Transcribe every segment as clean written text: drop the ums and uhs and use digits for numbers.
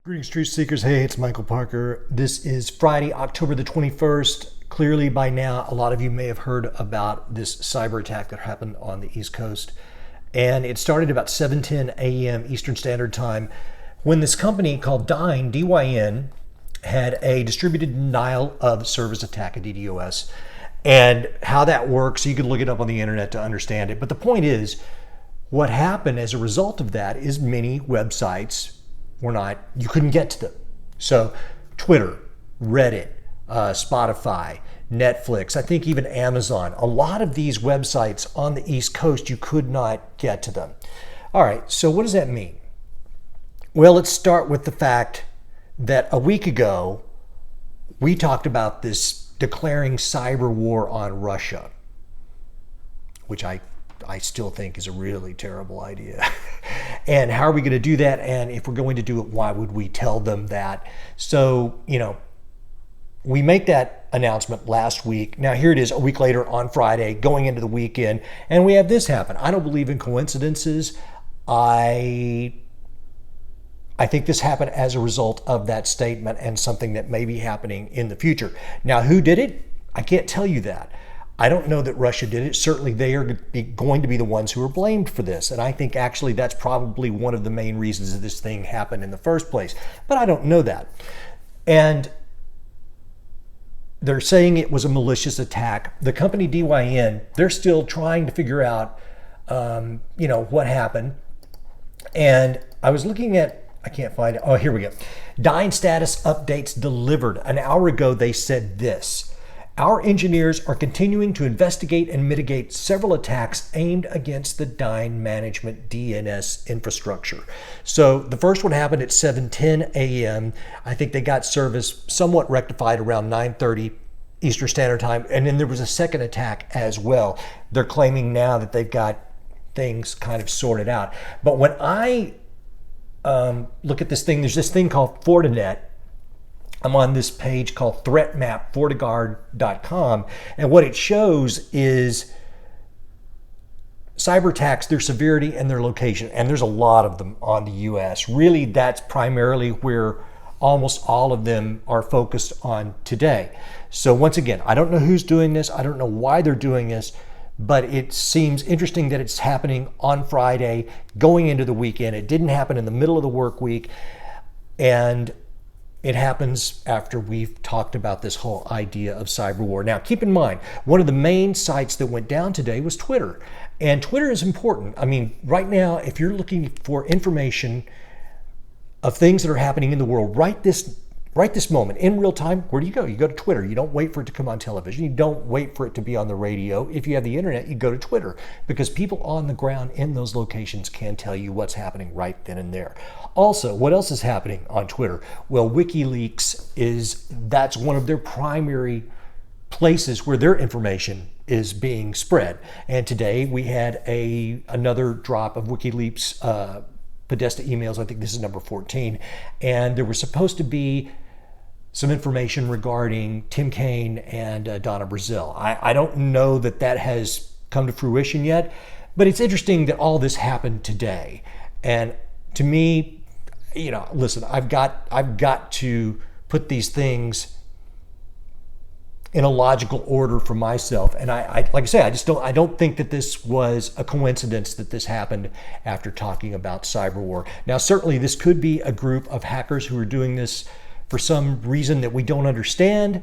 Greetings, truth seekers. Hey, it's Michael Parker. This is Friday, October the 21st. Clearly, by now, a lot of you may have heard about this cyber attack that happened on the East Coast. And it started about 7:10 a.m. Eastern Standard Time when this company called Dyn, D-Y-N, had a distributed denial of service attack, a DDoS. And how that works, you can look it up on the internet to understand it. But the point is, what happened as a result of that is many websites you couldn't get to them. So Twitter, Reddit, Spotify, Netflix, I think even Amazon, a lot of these websites on the East Coast, you could not get to them. All right, so what does that mean? Well, let's start with the fact that a week ago, we talked about this declaring cyber war on Russia, which I still think is a really terrible idea. And how are we going to do that? And if we're going to do it, why would we tell them that? So, we make that announcement last week. Now here it is a week later on Friday, going into the weekend, and we have this happen. I don't believe in coincidences. I think this happened as a result of that statement and something that may be happening in the future. Now, who did it? I can't tell you that. I don't know that Russia did it. Certainly they are going to be the ones who are blamed for this. And I think actually that's probably one of the main reasons that this thing happened in the first place. But I don't know that. And they're saying it was a malicious attack. The company DYN, they're still trying to figure out, what happened. And I was looking at, I can't find it. Oh, here we go. Dyn status updates delivered. An hour ago, they said this. Our engineers are continuing to investigate and mitigate several attacks aimed against the Dyn management DNS infrastructure. So the first one happened at 7:10 a.m. I think they got service somewhat rectified around 9:30 Eastern Standard Time. And then there was a second attack as well. They're claiming now that they've got things kind of sorted out. But when I look at this thing, there's this thing called Fortinet. I'm on this page called threatmapfortiguard.com, and what it shows is cyber attacks, their severity and their location, and there's a lot of them on the US. Really, that's primarily where almost all of them are focused on today. So once again, I don't know who's doing this, I don't know why they're doing this, but it seems interesting that it's happening on Friday, going into the weekend. It didn't happen in the middle of the work week, and it happens after we've talked about this whole idea of cyber war. Now, keep in mind, one of the main sites that went down today was Twitter. And Twitter is important. I mean, right now, if you're looking for information of things that are happening in the world right this moment, in real time, where do you go? You go to Twitter. You don't wait for it to come on television. You don't wait for it to be on the radio. If you have the internet, you go to Twitter, because people on the ground in those locations can tell you what's happening right then and there. Also, what else is happening on Twitter? Well, WikiLeaks that's one of their primary places where their information is being spread. And today we had another drop of WikiLeaks Podesta emails. I think this is number 14. And there was supposed to be some information regarding Tim Kaine and Donna Brazile. I don't know that has come to fruition yet, but it's interesting that all this happened today. And to me, listen, I've got to put these things in a logical order for myself. And I like I say, I don't think that this was a coincidence that this happened after talking about cyber war. Now, certainly this could be a group of hackers who are doing this for some reason that we don't understand.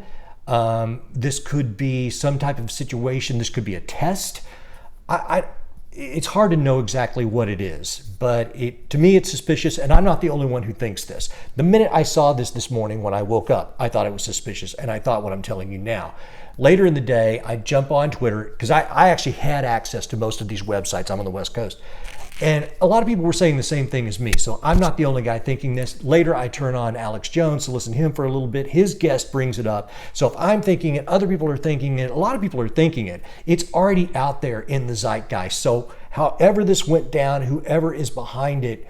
This could be some type of situation. This could be a test. It's hard to know exactly what it is, but to me it's suspicious, and I'm not the only one who thinks this. The minute I saw this morning when I woke up, I thought it was suspicious, and I thought what I'm telling you now. Later in the day, I jump on Twitter, because I actually had access to most of these websites. I'm on the West Coast. And a lot of people were saying the same thing as me, so I'm not the only guy thinking this. Later, I turn on Alex Jones to listen to him for a little bit. His guest brings it up. So if I'm thinking it, other people are thinking it, a lot of people are thinking it. It's already out there in the zeitgeist. So however this went down, whoever is behind it,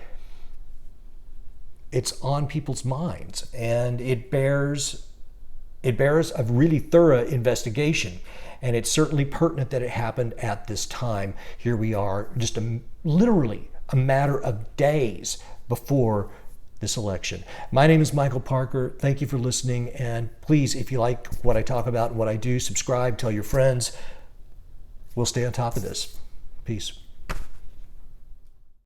it's on people's minds, and it bears a really thorough investigation. And it's certainly pertinent that it happened at this time. Here we are, just literally a matter of days before this election. My name is Michael Parker. Thank you for listening. And please, if you like what I talk about and what I do, subscribe, tell your friends. We'll stay on top of this. Peace.